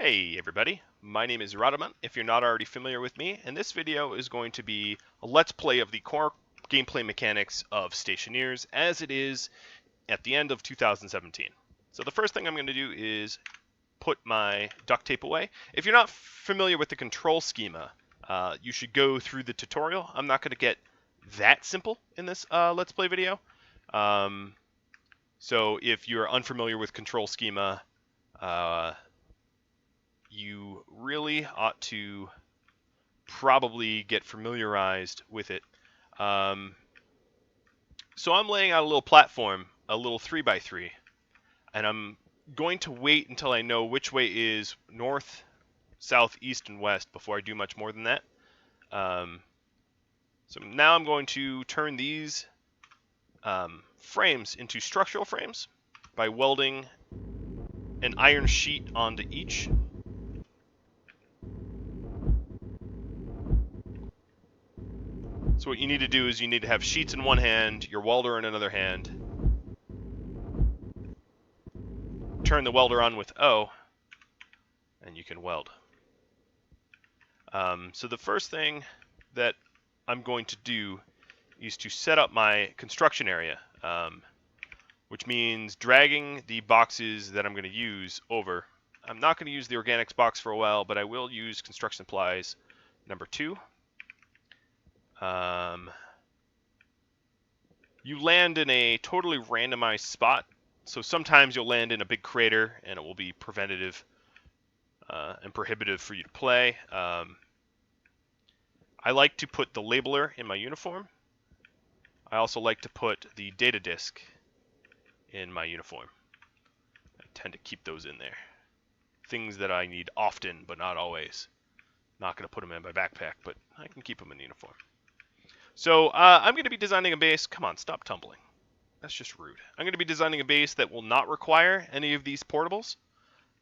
Hey everybody, my name is Rhadamant, if you're not already familiar with me, and this video is going to be a let's play of the core gameplay mechanics of Stationeers as it is at the end of 2017. So the first thing I'm going to do is put my duct tape away. If you're not familiar with the control schema, you should go through the tutorial. I'm not going to get that simple in this let's play video. So if you're unfamiliar with control schema, you really ought to probably get familiarized with it. So I'm laying out a little platform, a little 3x3, and I'm going to wait until I know which way is north, south, east, and west before I do much more than that. So now I'm going to turn these frames into structural frames by welding an iron sheet onto each. So what you need to do is you need to have sheets in one hand, your welder in another hand. Turn the welder on with O, and you can weld. So the first thing that I'm going to do is to set up my construction area, which means dragging the boxes that I'm going to use over. I'm not going to use the organics box for a while, but I will use construction supplies number 2. You land in a totally randomized spot, so sometimes you'll land in a big crater and it will be preventative and prohibitive for you to play. I like to put the labeler in my uniform. I also like to put the data disk in my uniform. I tend to keep those in there. Things that I need often, but not always. Not going to put them in my backpack, but I can keep them in the uniform. So I'm going to be designing a base. Come on, stop tumbling. That's just rude. I'm going to be designing a base that will not require any of these portables.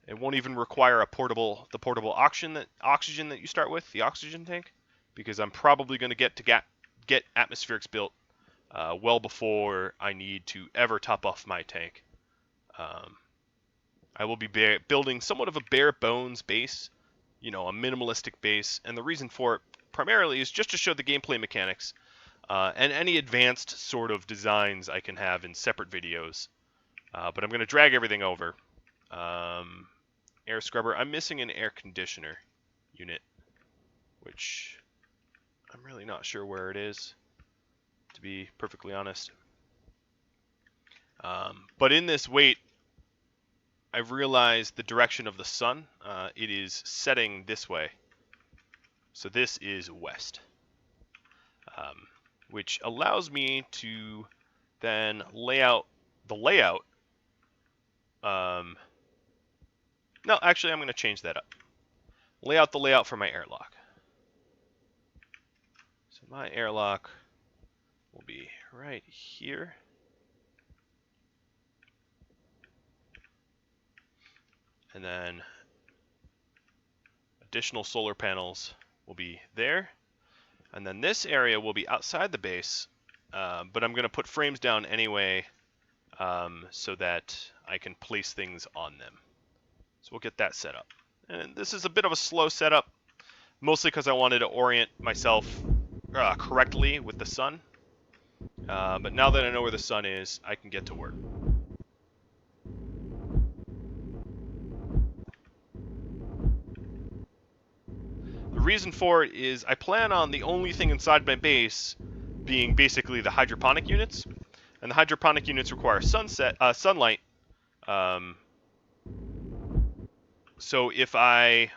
It won't even require the portable oxygen that you start with, the oxygen tank, because I'm probably going to get atmospherics built well before I need to ever top off my tank. I will be building somewhat of a bare bones base, a minimalistic base, and the reason for it primarily is just to show the gameplay mechanics and any advanced sort of designs I can have in separate videos. But I'm going to drag everything over. Air scrubber. I'm missing an air conditioner unit, which I'm really not sure where it is, to be perfectly honest. But in this wait, I've realized the direction of the sun. It is setting this way. So this is west, which allows me to then lay out the layout. No, actually, I'm going to change that up. Lay out the layout for my airlock. So my airlock will be right here. And then additional solar panels will be there. And then this area will be outside the base, but I'm going to put frames down anyway so that I can place things on them. So we'll get that set up. And this is a bit of a slow setup, mostly because I wanted to orient myself correctly with the sun. But now that I know where the sun is, I can get to work. The reason for it is I plan on the only thing inside my base being basically the hydroponic units, and the hydroponic units require sunlight. So if I,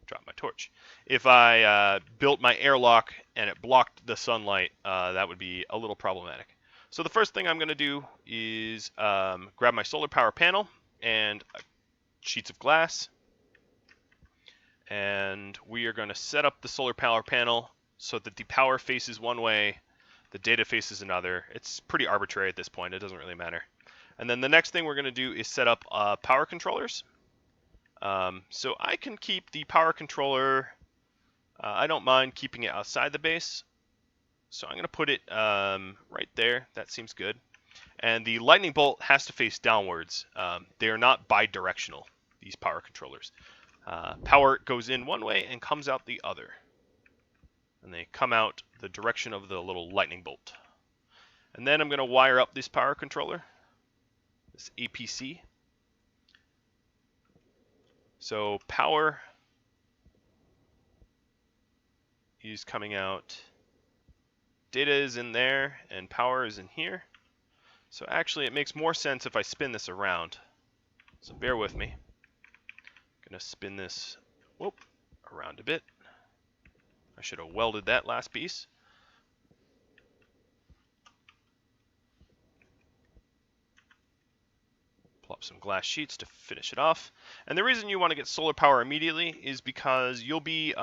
dropped my torch. If I built my airlock and it blocked the sunlight, that would be a little problematic. So the first thing I'm going to do is grab my solar power panel and sheets of glass. And we are going to set up the solar power panel so that the power faces one way, the data faces another. It's pretty arbitrary at this point. It doesn't really matter. And then the next thing we're going to do is set up power controllers. So I can keep the power controller, I don't mind keeping it outside the base. So I'm going to put it right there. That seems good. And the lightning bolt has to face downwards. They are not bidirectional. these power controllers. Power goes in one way and comes out the other. And they come out the direction of the little lightning bolt. And then I'm going to wire up this power controller, this APC. So power is coming out, data is in there, and power is in here. So actually it makes more sense if I spin this around. So bear with me. I'm going to spin this around a bit. I should have welded that last piece. Plop some glass sheets to finish it off. And the reason you want to get solar power immediately is because you'll be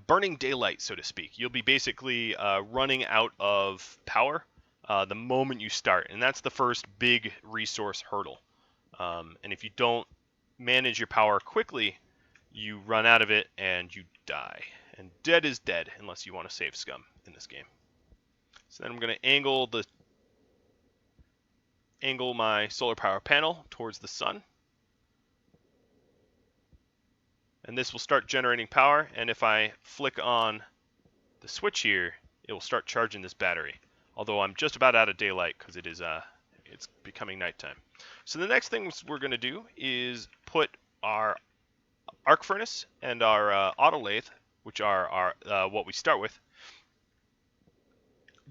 burning daylight, so to speak. You'll be basically running out of power the moment you start. And that's the first big resource hurdle. And if you don't manage your power quickly, you run out of it and you die. And dead is dead unless you want to save scum in this game. So then I'm going to angle my solar power panel towards the sun. And this will start generating power, and if I flick on the switch here, it will start charging this battery. Although I'm just about out of daylight because it is it's becoming nighttime. So the next thing we're going to do is put our arc furnace and our auto lathe, which are our what we start with,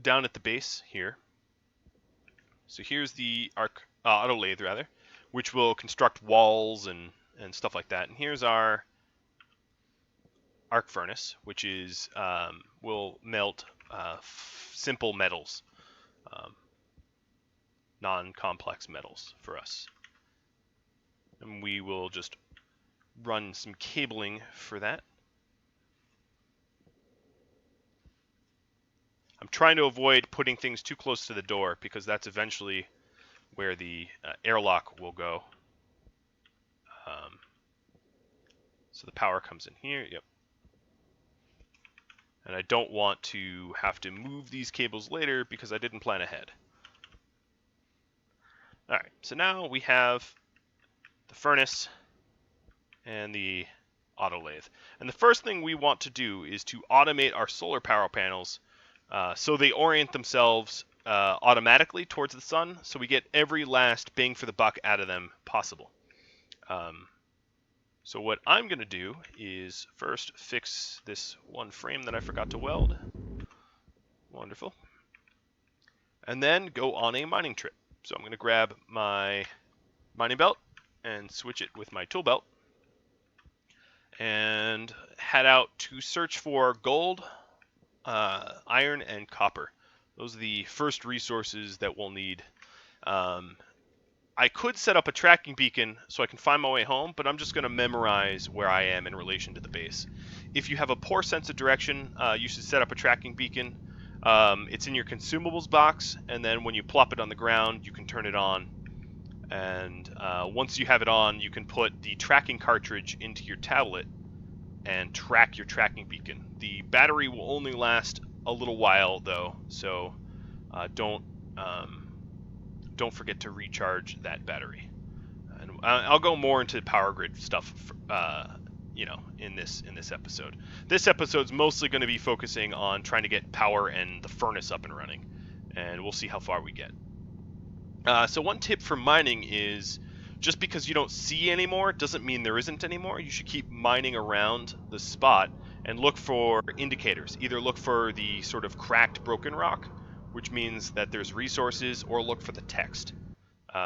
down at the base here. So here's the auto lathe rather, which will construct walls and stuff like that. And here's our arc furnace, which is will melt simple metals, non-complex metals for us. And we will just run some cabling for that. I'm trying to avoid putting things too close to the door because that's eventually where the airlock will go. So the power comes in here. Yep. And I don't want to have to move these cables later because I didn't plan ahead. Alright, so now we have the furnace and the auto lathe. And the first thing we want to do is to automate our solar power panels so they orient themselves automatically towards the sun, so we get every last bang for the buck out of them possible. So what I'm going to do is first fix this one frame that I forgot to weld. Wonderful. And then go on a mining trip. So I'm going to grab my mining belt and switch it with my tool belt and head out to search for gold, iron, and copper. Those are the first resources that we'll need. I could set up a tracking beacon so I can find my way home, but I'm just going to memorize where I am in relation to the base. If you have a poor sense of direction, you should set up a tracking beacon. It's in your consumables box, and then when you plop it on the ground, you can turn it on. And once you have it on, you can put the tracking cartridge into your tablet and track your tracking beacon. The battery will only last a little while, though, so don't forget to recharge that battery. And I'll go more into power grid stuff, in this episode. This episode's mostly going to be focusing on trying to get power and the furnace up and running, and we'll see how far we get. So one tip for mining is just because you don't see anymore doesn't mean there isn't anymore. You should keep mining around the spot and look for indicators. Either look for the sort of cracked, broken rock, which means that there's resources, or look for the text.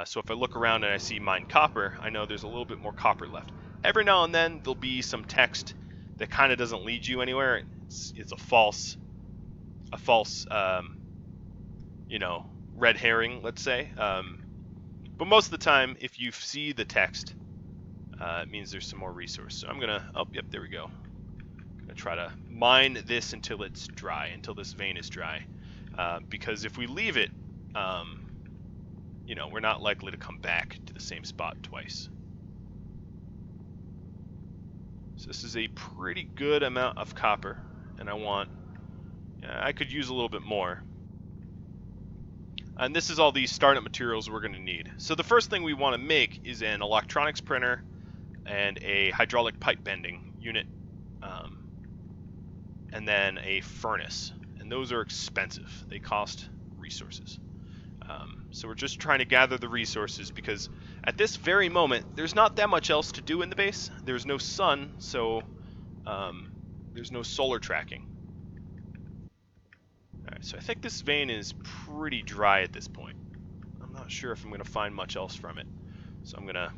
So if I look around and I see mined copper, I know there's a little bit more copper left. Every now and then there'll be some text that kind of doesn't lead you anywhere. It's a false, red herring, let's say. But most of the time, if you see the text, it means there's some more resource. So I'm gonna, there we go. I'm gonna try to mine this until it's dry, until this vein is dry. Because if we leave it, we're not likely to come back to the same spot twice. So this is a pretty good amount of copper, and I could use a little bit more. And this is all the startup materials we're going to need. So the first thing we want to make is an electronics printer and a hydraulic pipe bending unit, and then a furnace. And those are expensive. They cost resources. So we're just trying to gather the resources because at this very moment, there's not that much else to do in the base. There's no sun, so there's no solar tracking. Alright, so I think this vein is pretty dry at this point. I'm not sure if I'm going to find much else from it. So I'm going to,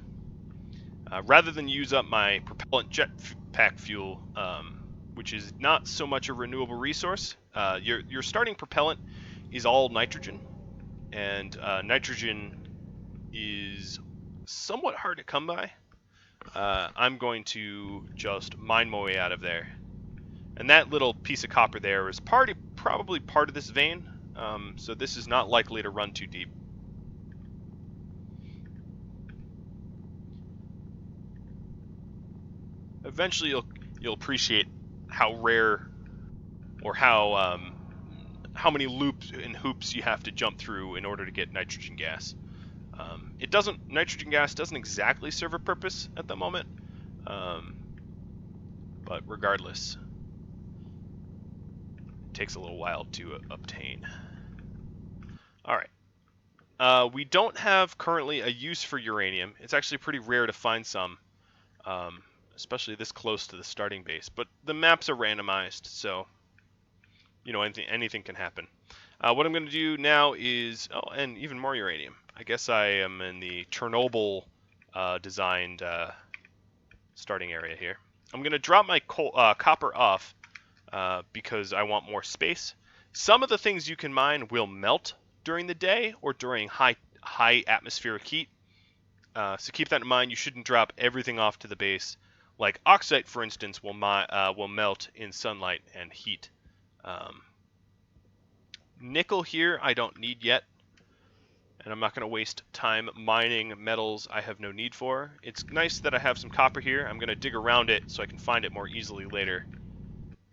rather than use up my propellant jetpack fuel, which is not so much a renewable resource, your starting propellant is all nitrogen. And nitrogen is somewhat hard to come by. I'm going to just mine my way out of there. And that little piece of copper there is probably part of this vein, so this is not likely to run too deep. Eventually you'll appreciate how rare or how many loops and hoops you have to jump through in order to get nitrogen gas. Nitrogen gas doesn't exactly serve a purpose at the moment, but regardless, it takes a little while to obtain. Alright, we don't have currently a use for uranium. It's actually pretty rare to find some, especially this close to the starting base, but the maps are randomized, so you know, anything can happen. What I'm going to do now is, oh, and even more uranium. I guess I am in the Chernobyl designed starting area here. I'm going to drop my copper off because I want more space. Some of the things you can mine will melt during the day or during high atmospheric heat. So keep that in mind. You shouldn't drop everything off to the base. Like oxide, for instance, will melt in sunlight and heat. Nickel here I don't need yet, and I'm not going to waste time mining metals I have no need for. It's nice that I have some copper here. I'm going to dig around it so I can find it more easily later,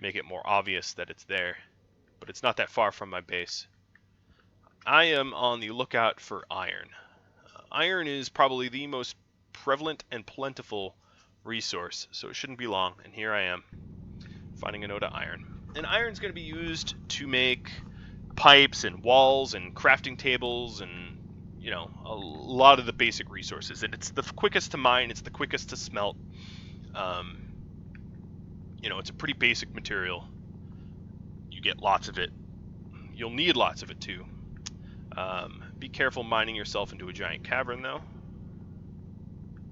make it more obvious that it's there, but it's not that far from my base. I am on the lookout for iron. Iron is probably the most prevalent and plentiful resource, so it shouldn't be long, and here I am finding a node of iron. And iron's going to be used to make pipes and walls and crafting tables and, you know, a lot of the basic resources. And it's the quickest to mine, it's the quickest to smelt. You know, it's a pretty basic material. You get lots of it. You'll need lots of it too. Be careful mining yourself into a giant cavern though.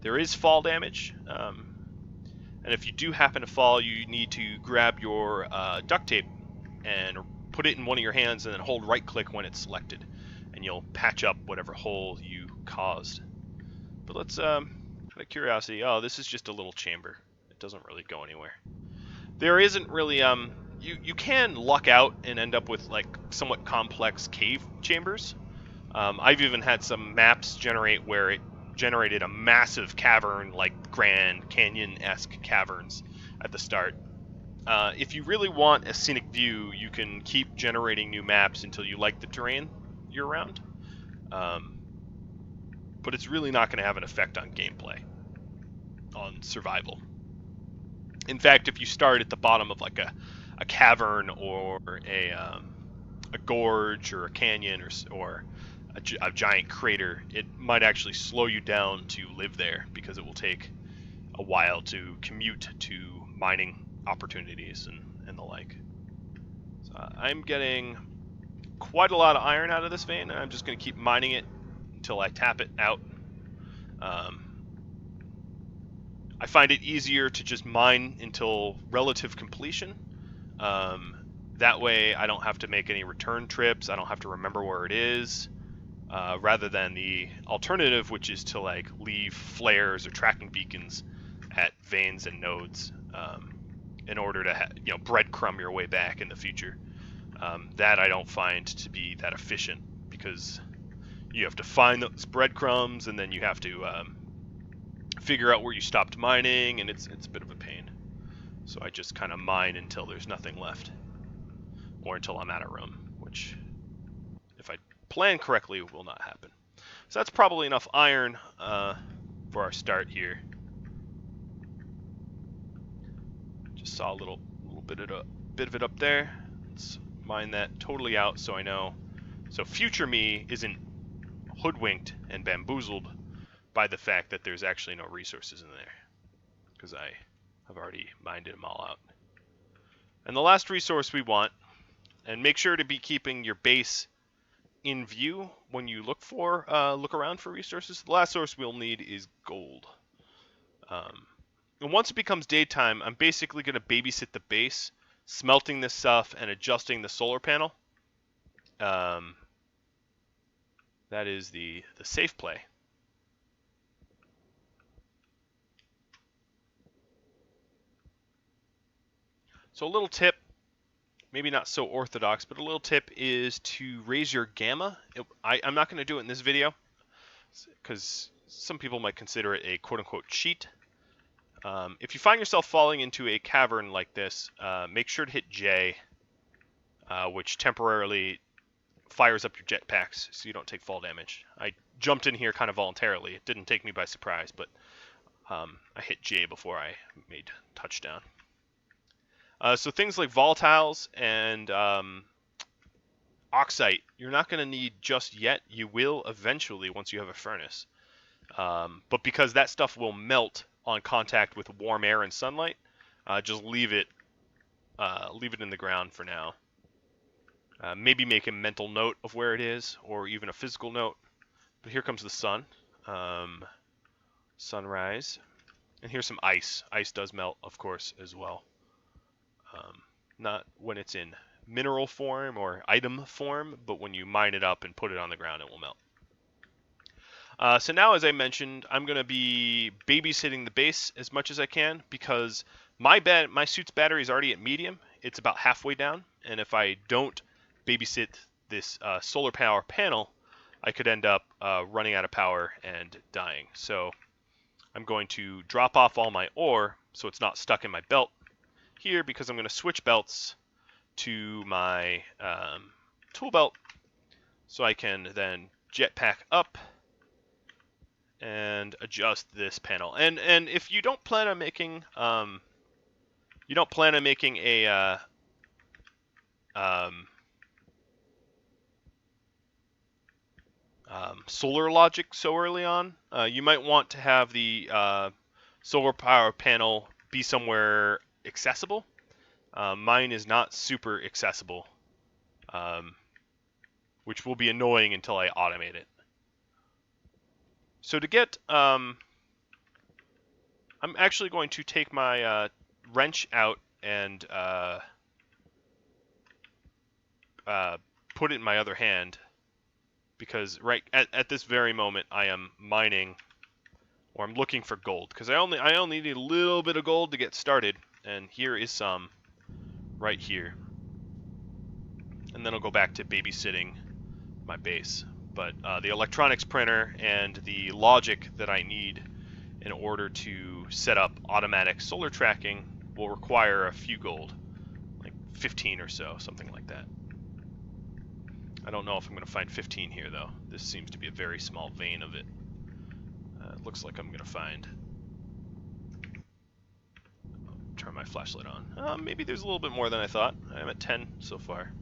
There is fall damage. And if you do happen to fall, you need to grab your duct tape and put it in one of your hands and then hold right click when it's selected, and you'll patch up whatever hole you caused. But let's, out of curiosity, oh, this is just a little chamber. It doesn't really go anywhere. There isn't really, you can luck out and end up with like somewhat complex cave chambers. I've even had some maps generate where it generated a massive cavern, like Grand Canyon-esque caverns at the start. If you really want a scenic view, you can keep generating new maps until you like the terrain you're around. But it's really not going to have an effect on gameplay, on survival. In fact, if you start at the bottom of like a cavern or a gorge or a canyon or a giant crater, it might actually slow you down to live there because it will take a while to commute to mining opportunities and the like. So I'm getting quite a lot of iron out of this vein, and I'm just going to keep mining it until I tap it out. I find it easier to just mine until relative completion. That way I don't have to make any return trips, I don't have to remember where it is, rather than the alternative, which is to like leave flares or tracking beacons at veins and nodes in order to breadcrumb your way back in the future. That I don't find to be that efficient, because you have to find those breadcrumbs and then you have to figure out where you stopped mining, and it's a bit of a pain. So I just kind of mine until there's nothing left, or until I'm out of room, which if I plan correctly, will not happen. So that's probably enough iron for our start here. Just saw a little bit of it up there. Let's mine that totally out so I know. So future me isn't hoodwinked and bamboozled by the fact that there's actually no resources in there, because I have already mined them all out. And the last resource we want, and make sure to be keeping your base in view when you look around for resources. The last source we'll need is gold. And once it becomes daytime, I'm basically going to babysit the base, smelting this stuff and adjusting the solar panel. That is the safe play. So a little tip, maybe not so orthodox, but a little tip is to raise your gamma. I'm not going to do it in this video because some people might consider it a quote-unquote cheat. If you find yourself falling into a cavern like this, make sure to hit J, which temporarily fires up your jetpacks so you don't take fall damage. I jumped in here kind of voluntarily. It didn't take me by surprise, but I hit J before I made touchdown. So things like volatiles and oxite, you're not going to need just yet. You will eventually once you have a furnace. But because that stuff will melt on contact with warm air and sunlight, just leave it in the ground for now. Maybe make a mental note of where it is, or even a physical note. But here comes the sun. Sunrise. And here's some ice. Ice does melt, of course, as well. Not when it's in mineral form or item form, but when you mine it up and put it on the ground, it will melt. So now, as I mentioned, I'm going to be babysitting the base as much as I can, because my suit's battery is already at medium. It's about halfway down, and if I don't babysit this solar power panel, I could end up running out of power and dying. So I'm going to drop off all my ore so it's not stuck in my belt here, because I'm going to switch belts to my tool belt so I can then jetpack up and adjust this panel. And if you don't plan on making a solar logic so early on, you might want to have the solar power panel be somewhere accessible. Mine is not super accessible, which will be annoying until I automate it. So to get, I'm actually going to take my wrench out and put it in my other hand, because right at this very moment I am mining, or I'm looking for gold, because I only need a little bit of gold to get started, and here is some right here. And then I'll go back to babysitting my base. But the electronics printer and the logic that I need in order to set up automatic solar tracking will require a few gold, like 15 or so, something like that. I don't know if I'm going to find 15 here, though. This seems to be a very small vein of it. It looks like I'm going to find... Turn my flashlight on. Maybe there's a little bit more than I thought. I'm at 10 so far.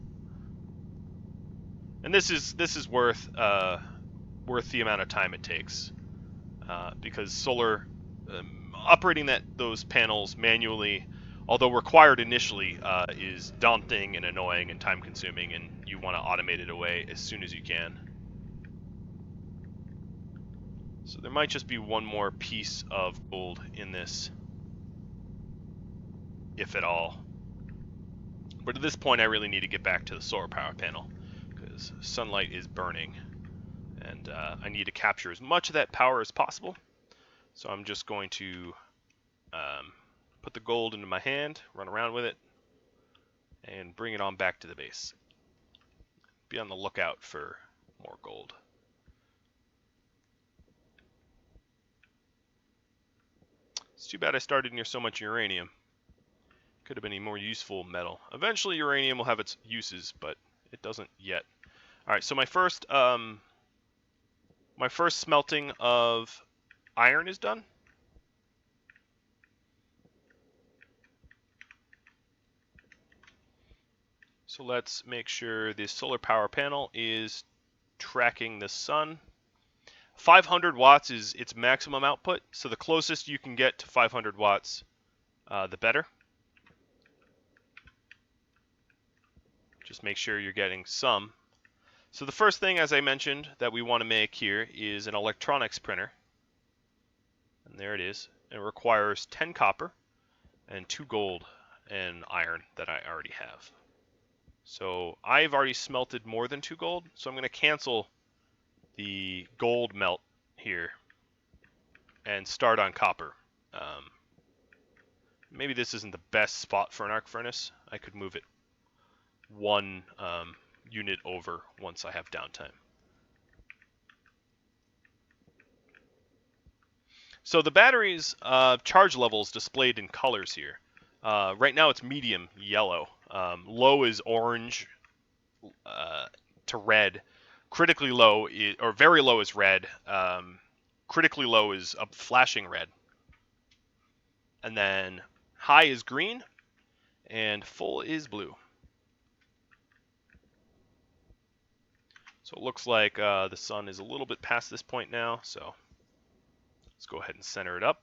And this is worth the amount of time it takes, because solar operating those panels manually, although required initially, is daunting and annoying and time consuming, and you want to automate it away as soon as you can. So there might just be one more piece of gold in this, if at all. But at this point I really need to get back to the solar power panel, because sunlight is burning, and I need to capture as much of that power as possible. So I'm just going to put the gold into my hand, run around with it, and bring it on back to the base. Be on the lookout for more gold. It's too bad I started near so much uranium. Could have been a more useful metal. Eventually uranium will have its uses, but it doesn't yet. All right, so my first smelting of iron is done. So let's make sure the solar power panel is tracking the sun. 500 watts is its maximum output, so the closest you can get to 500 watts, the better. Just make sure you're getting some. So the first thing, as I mentioned, that we want to make here is an electronics printer. And there it is. It requires 10 copper and 2 gold and iron that I already have. So I've already smelted more than 2 gold, so I'm going to cancel the gold melt here and start on copper. Maybe this isn't the best spot for an arc furnace. I could move it one unit over once I have downtime. So the battery's charge level is displayed in colors here. Right now it's medium yellow. Low is orange to red. Critically low is, or very low is red. Critically low is a flashing red. And then high is green, and full is blue. So it looks like the sun is a little bit past this point now, so let's go ahead and center it up.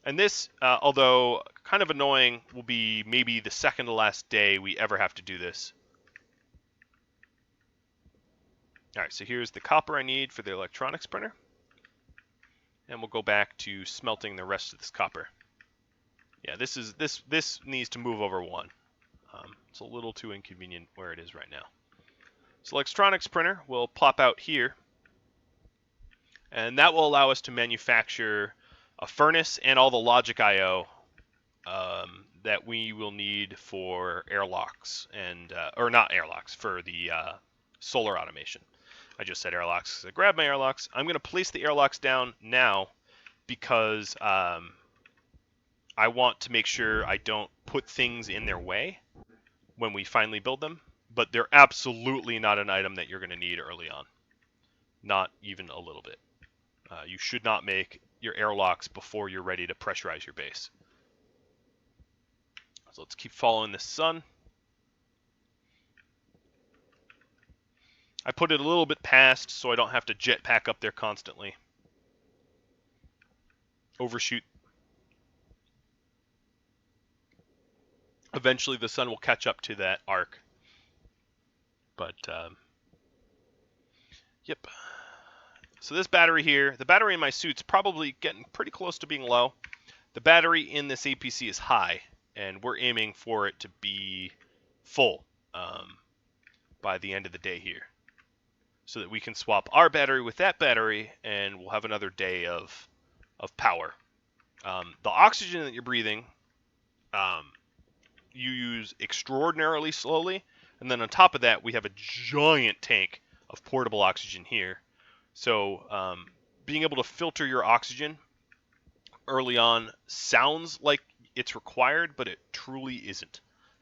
And this, although kind of annoying, will be maybe the second to last day we ever have to do this. All right, so here's the copper I need for the electronics printer. And we'll go back to smelting the rest of this copper. Yeah, this needs to move over 1. It's a little too inconvenient where it is right now. So electronics printer will plop out here, and that will allow us to manufacture a furnace and all the logic I/O that we will need for airlocks and or not airlocks, for the solar automation. I just said airlocks because I grabbed my airlocks. I'm going to place the airlocks down now because I want to make sure I don't put things in their way when we finally build them. But they're absolutely not an item that you're going to need early on. Not even a little bit. You should not make your airlocks before you're ready to pressurize your base. So let's keep following the sun. I put it a little bit past so I don't have to jetpack up there constantly. Overshoot. Eventually the sun will catch up to that arc. But, yep. So this battery here, the battery in my suit's probably getting pretty close to being low. The battery in this APC is high, and we're aiming for it to be full by the end of the day here, so that we can swap our battery with that battery, and we'll have another day of power. The oxygen that you're breathing, you use extraordinarily slowly, and then on top of that, we have a giant tank of portable oxygen here. So being able to filter your oxygen early on sounds like it's required, but it truly isn't.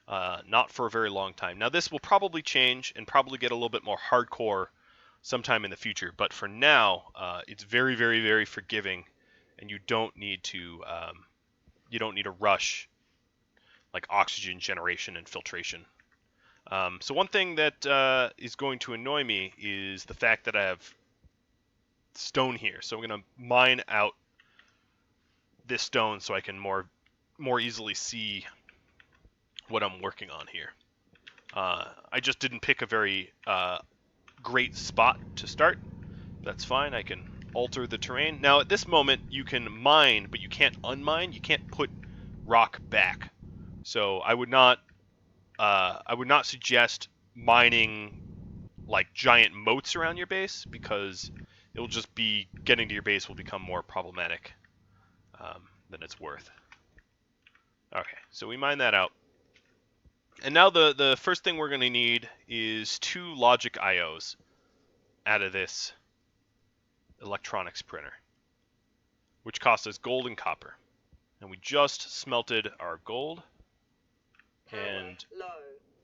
Not for a very long time. Now this will probably change and probably get a little bit more hardcore sometime in the future, but for now, it's very, very, very forgiving, and you don't need to rush like oxygen generation and filtration. So one thing that is going to annoy me is the fact that I have stone here. So I'm going to mine out this stone so I can more easily see what I'm working on here. I just didn't pick a very great spot to start. That's fine. I can alter the terrain. Now at this moment you can mine, but you can't unmine. You can't put rock back. So I would not suggest mining like giant moats around your base, because it'll just be getting to your base will become more problematic than it's worth. Okay, so we mine that out. And now the first thing we're going to need is 2 logic IOs out of this electronics printer, which costs us gold and copper. And we just smelted our gold, and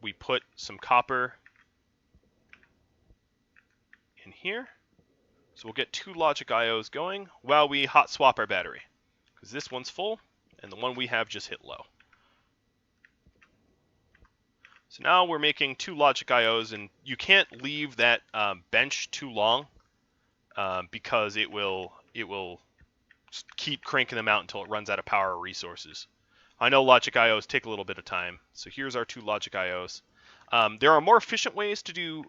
we put some copper in here. So we'll get 2 logic IOs going while we hot swap our battery, because this one's full and the one we have just hit low. So now we're making 2 logic IOs, and you can't leave that bench too long because it will keep cranking them out until it runs out of power or resources. I know logic IOs take a little bit of time, so here's our 2 logic IOs. There are more efficient ways to do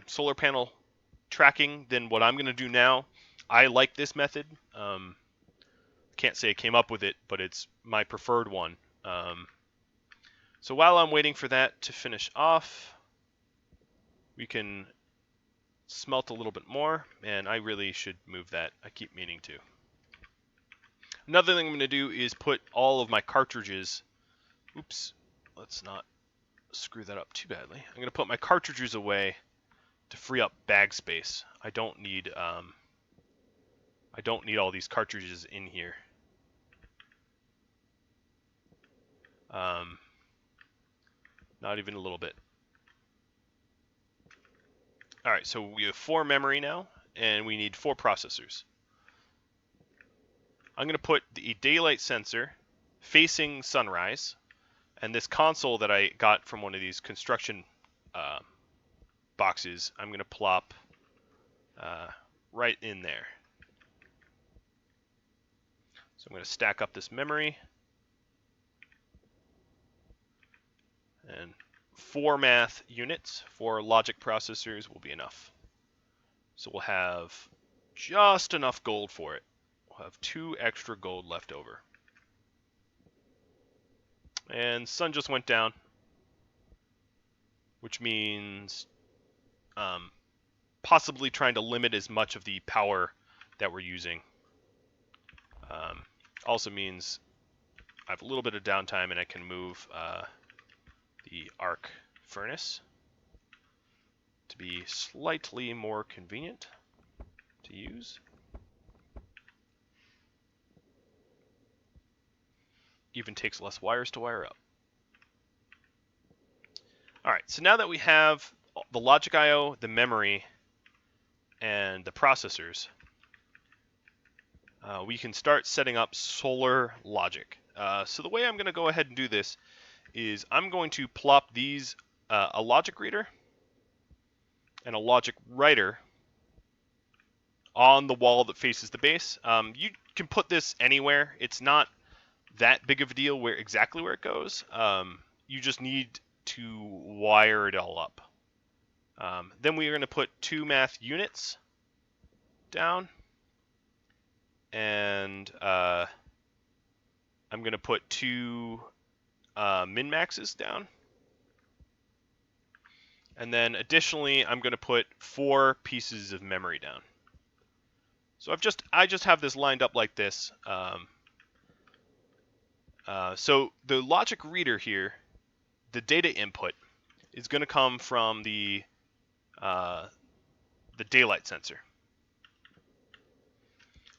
solar panel tracking than what I'm going to do now. I like this method. Can't say I came up with it, but it's my preferred one. So while I'm waiting for that to finish off, we can smelt a little bit more, and I really should move that. I keep meaning to. Another thing I'm going to do is put all of my cartridges, oops, let's not screw that up too badly. I'm going to put my cartridges away to free up bag space. I don't need all these cartridges in here. Not even a little bit. All right, so we have 4 memory now, and we need 4 processors. I'm going to put the daylight sensor facing sunrise, and this console that I got from one of these construction boxes, I'm going to plop right in there. So I'm going to stack up this memory, and 4 math units, 4 logic processors will be enough. So we'll have just enough gold for it. We'll have 2 extra gold left over. And sun just went down, which means possibly trying to limit as much of the power that we're using. Also means I have a little bit of downtime and I can move the arc furnace to be slightly more convenient to use. Even takes less wires to wire up. Alright, so now that we have the logic I/O, the memory, and the processors, we can start setting up solar logic. So the way I'm going to go ahead and do this is I'm going to plop these, a logic reader and a logic writer, on the wall that faces the base. You can put this anywhere. It's not that big of a deal exactly where it goes. You just need to wire it all up. Then we are going to put 2 math units down, and I'm going to put 2 min-maxes down, and then additionally I'm going to put 4 pieces of memory down. So I just have this lined up like this. So the logic reader here, the data input, is going to come from the daylight sensor.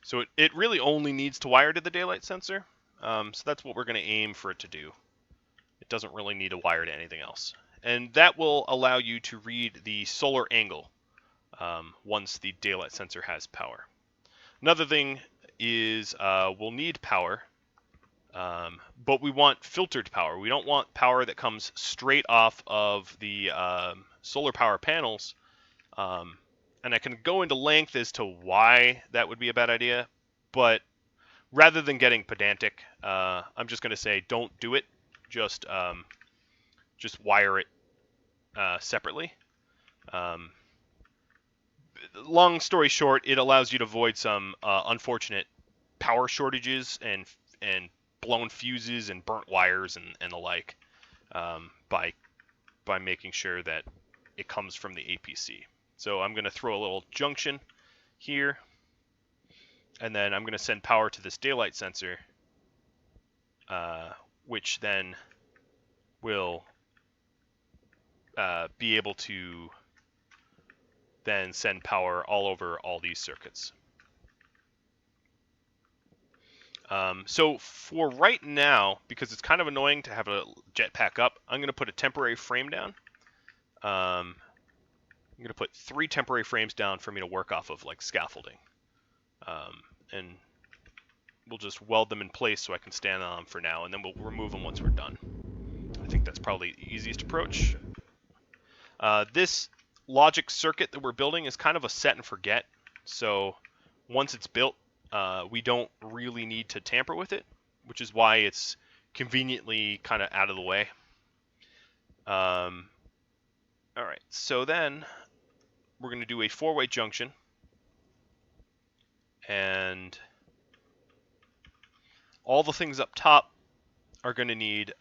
So it really only needs to wire to the daylight sensor. So that's what we're going to aim for it to do. It doesn't really need to wire to anything else. And that will allow you to read the solar angle once the daylight sensor has power. Another thing is we'll need power, but we want filtered power. We don't want power that comes straight off of the solar power panels. And I can go into length as to why that would be a bad idea, but rather than getting pedantic, I'm just going to say don't do it. Just wire it separately. Long story short, it allows you to avoid some unfortunate power shortages and blown fuses and burnt wires and the like by making sure that it comes from the APC. So I'm going to throw a little junction here, and then I'm going to send power to this daylight sensor, which then will be able to then send power all over all these circuits. So for right now, because it's kind of annoying to have a jetpack up, I'm going to put a temporary frame down. I'm going to put 3 temporary frames down for me to work off of, like scaffolding. And we'll just weld them in place so I can stand on them for now, and then we'll remove them once we're done. I think that's probably the easiest approach. This logic circuit that we're building is kind of a set and forget. So once it's built, we don't really need to tamper with it, which is why it's conveniently kind of out of the way. All right, so then we're going to do a 4-way junction, and all the things up top are going to need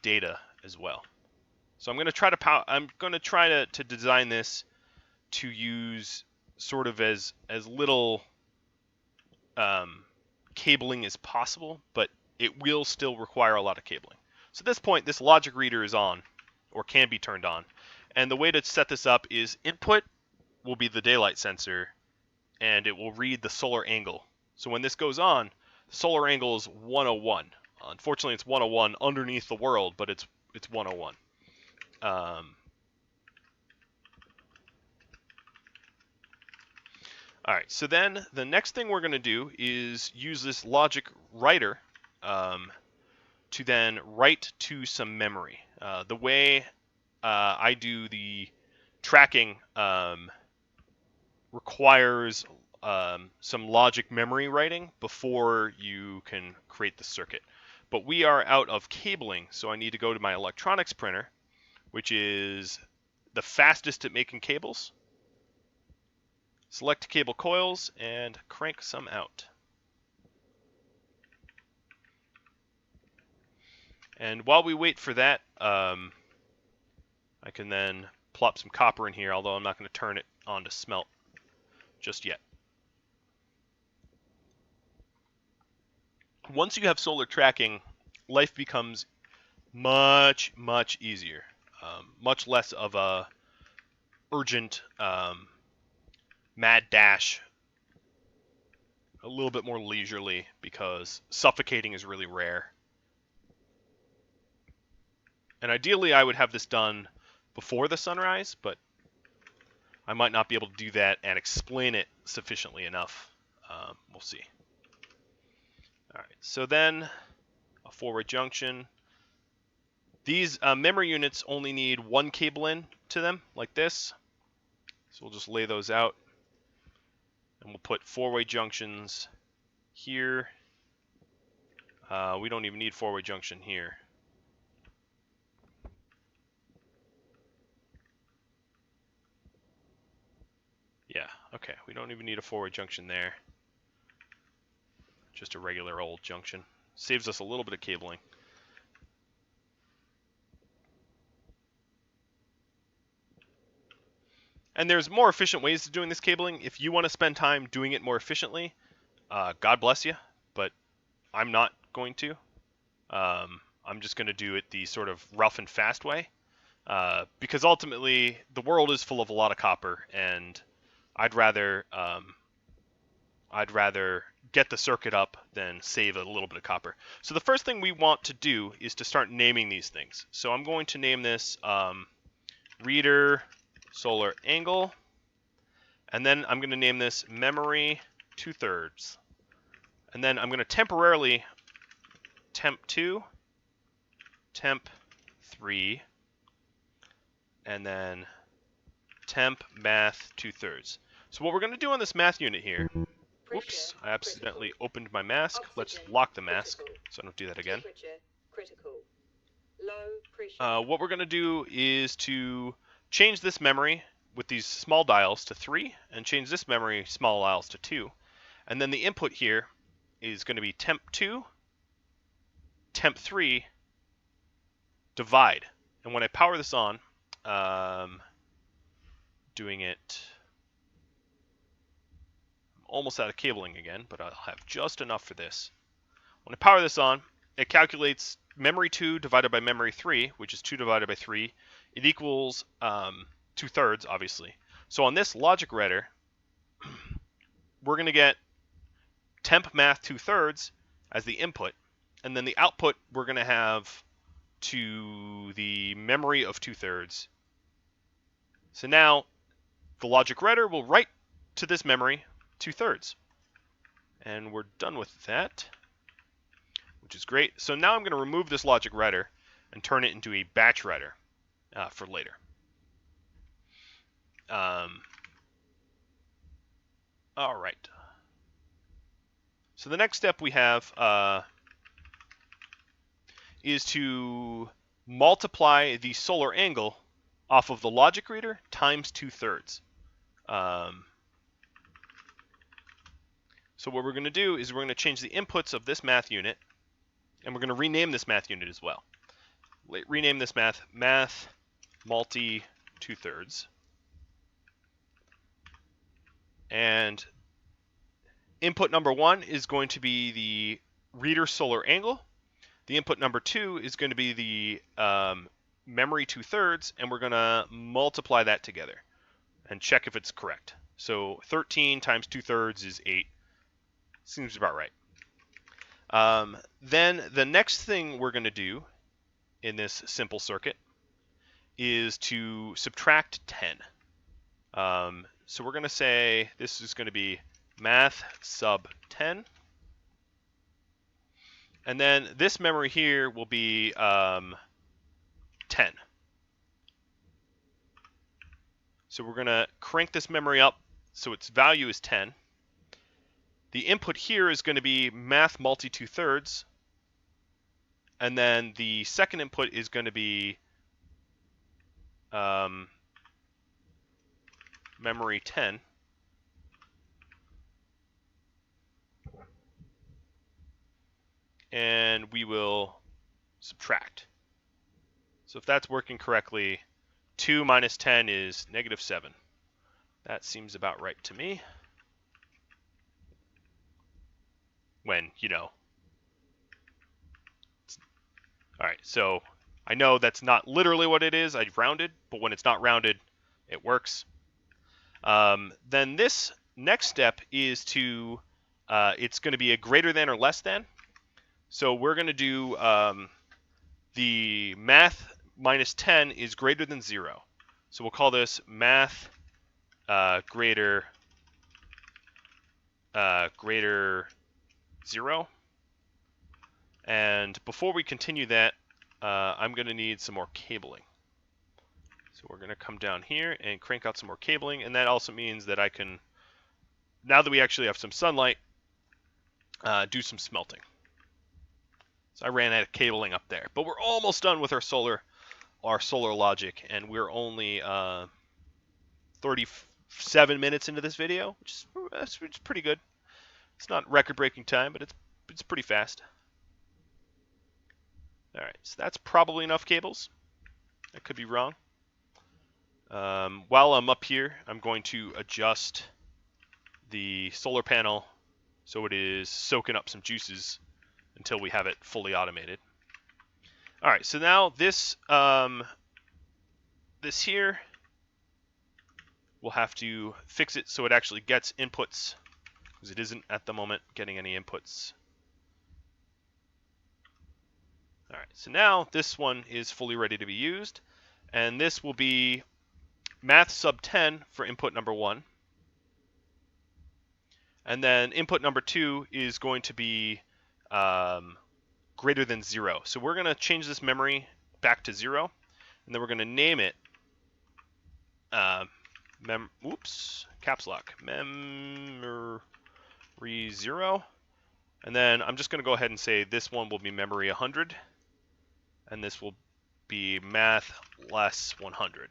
data as well. So I'm going to try to design this to use sort of as little cabling as possible, but it will still require a lot of cabling. So at this point, this logic reader is on, or can be turned on. And the way to set this up is input will be the daylight sensor, and it will read the solar angle. So when this goes on, the solar angle is 101. Unfortunately, it's 101 underneath the world, but it's 101. All right, so then the next thing we're going to do is use this logic writer to then write to some memory. The way I do the tracking requires some logic memory writing before you can create the circuit. But we are out of cabling, so I need to go to my electronics printer, which is the fastest at making cables. Select cable coils and crank some out. And while we wait for that, I can then plop some copper in here, although I'm not going to turn it on to smelt just yet. Once you have solar tracking, life becomes much, much easier. Much less of a urgent mad dash, a little bit more leisurely, because suffocating is really rare. And ideally I would have this done before the sunrise, but I might not be able to do that and explain it sufficiently enough. We'll see. Alright, so then a 4-way junction. These memory units only need 1 cable in to them, like this. So we'll just lay those out. And we'll put 4-way junctions here. We don't even need 4-way junction here. Yeah, okay, we don't even need a 4-way junction there. Just a regular old junction. Saves us a little bit of cabling. And there's more efficient ways of doing this cabling. If you want to spend time doing it more efficiently, God bless you, but I'm not going to. I'm just going to do it the sort of rough and fast way, because ultimately the world is full of a lot of copper, and I'd rather get the circuit up than save a little bit of copper. So the first thing we want to do is to start naming these things. So I'm going to name this reader solar angle, and then I'm going to name this memory 2/3, and then I'm going to temporarily temp 2, temp 3, and then temp math 2/3. So what we're going to do on this math unit here, oops, I accidentally opened my mask. Let's lock the mask so I don't do that again. What we're going to do is to change this memory with these small dials to 3, and change this memory small dials to 2. And then the input here is going to be temp 2, temp 3, divide. And when I power this on, doing it, I'm almost out of cabling again, but I'll have just enough for this. When I power this on, it calculates memory 2 divided by memory 3, which is 2 divided by 3. It equals 2/3, obviously. So on this logic writer, we're going to get temp math 2/3 as the input, and then the output we're going to have to the memory of 2/3 So now the logic writer will write to this memory 2/3. And we're done with that, which is great. So now I'm going to remove this logic writer and turn it into a batch writer for later. All right. So the next step we have is to multiply the solar angle off of the logic reader times 2/3. So what we're going to do is we're going to change the inputs of this math unit, and we're going to rename this math unit as well. Rename this math multi 2/3. And input number 1 is going to be the reader solar angle. The input number 2 is going to be the memory 2/3, and we're going to multiply that together and check if it's correct. So 13 times 2/3 is 8. Seems about right. Then the next thing we're going to do in this simple circuit is to subtract 10. So we're going to say this is going to be math sub 10. And then this memory here will be 10. So we're going to crank this memory up so its value is 10. The input here is going to be math multi 2/3. And then the second input is going to be memory 10. And we will subtract. So if that's working correctly, 2 minus 10 is -7. That seems about right to me. When, all right, so I know that's not literally what it is. I rounded, but when it's not rounded, it works. Then this next step is to, it's going to be a greater than or less than. So we're going to do the math minus 10 is greater than 0. So we'll call this math greater 0. And before we continue that, I'm going to need some more cabling. So we're going to come down here and crank out some more cabling, and that also means that I can, now that we actually have some sunlight, do some smelting. So I ran out of cabling up there, but we're almost done with our solar logic, and we're only 37 minutes into this video, which is pretty good. It's not record-breaking time, but it's pretty fast. All right, so that's probably enough cables. I could be wrong. While I'm up here, I'm going to adjust the solar panel so it is soaking up some juices until we have it fully automated. All right, so now this this here, we'll have to fix it so it actually gets inputs, because it isn't at the moment getting any inputs. All right, so now this one is fully ready to be used, and this will be math sub 10 for input number 1. And then input number 2 is going to be greater than 0. So we're going to change this memory back to 0, and then we're going to name it caps lock, memory 0. And then I'm just going to go ahead and say this one will be memory 100, and this will be math less 100.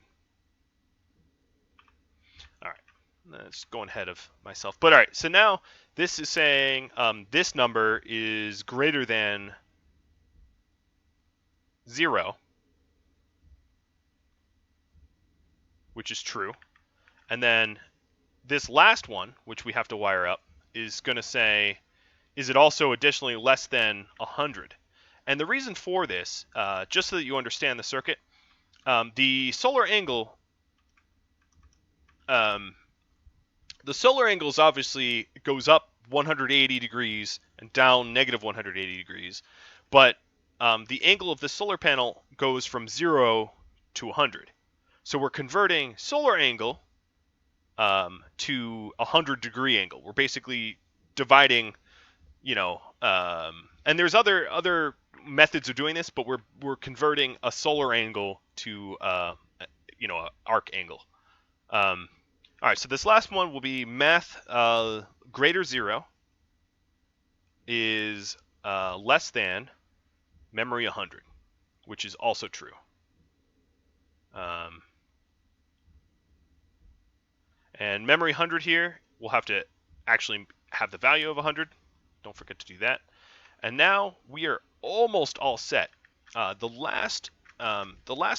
All right. That's going ahead of myself. But all right, so now this is saying this number is greater than 0, which is true. And then this last one, which we have to wire up, is going to say, is it also additionally less than 100? And the reason for this, just so that you understand the circuit, the solar angle, obviously goes up 180 degrees and down negative 180 degrees, but the angle of the solar panel goes from 0 to 100. So we're converting solar angle to a 100-degree angle. We're basically dividing, and there's other methods of doing this, but we're converting a solar angle to a arc angle. All right, so this last one will be math greater 0 is less than memory 100, which is also true. And memory 100 here, we'll have to actually have the value of 100. Don't forget to do that. And now we are almost all set. The last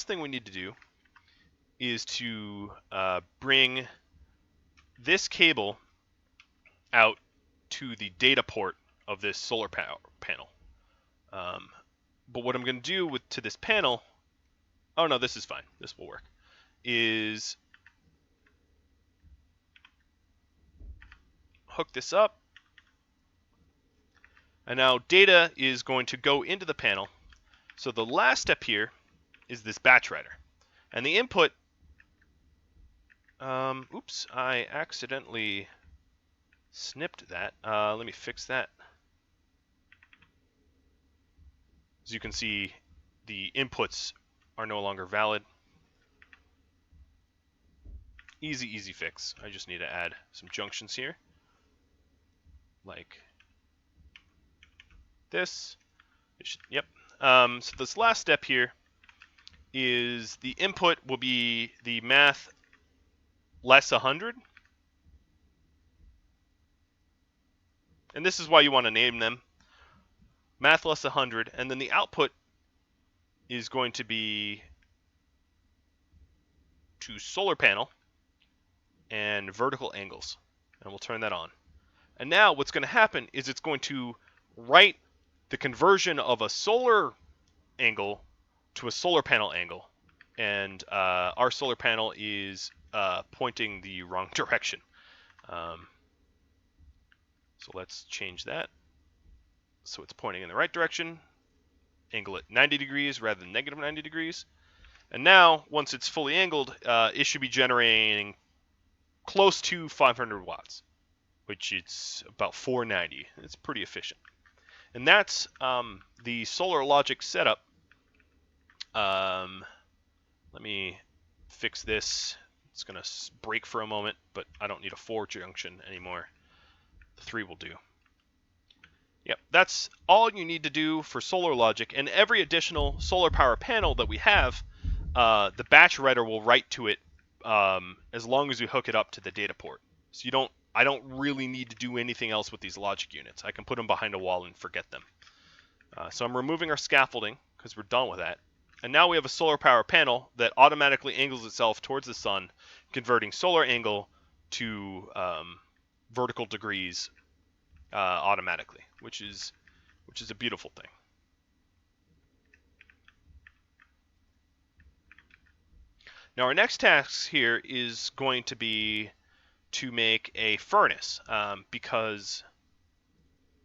thing we need to do is to bring this cable out to the data port of this solar panel. But what I'm going to do to this panel, oh no, this is fine. This will work. Is hook this up. And now data is going to go into the panel. So the last step here is this batch writer. And the input, oops, I accidentally snipped that. Let me fix that. As you can see, the inputs are no longer valid. Easy fix. I just need to add some junctions here. Like this. Yep. So this last step here is the input will be the math less 100. And this is why you want to name them. Math less 100. And then the output is going to be to solar panel and vertical angles. And we'll turn that on. And now what's going to happen is it's going to write the conversion of a solar angle to a solar panel angle. And our solar panel is pointing the wrong direction. So let's change that. So it's pointing in the right direction. Angle it 90 degrees rather than negative 90 degrees. And now, once it's fully angled, it should be generating close to 500 watts, which is about 490. It's pretty efficient. And that's the solar logic setup. Let me fix this. It's going to break for a moment, but I don't need a 4 junction anymore. The 3 will do. Yep, that's all you need to do for solar logic. And every additional solar power panel that we have, the batch writer will write to it as long as you hook it up to the data port. So I don't really need to do anything else with these logic units. I can put them behind a wall and forget them. So I'm removing our scaffolding because we're done with that. And now we have a solar power panel that automatically angles itself towards the sun, converting solar angle to vertical degrees automatically, which is a beautiful thing. Now our next task here is going to be to make a furnace, because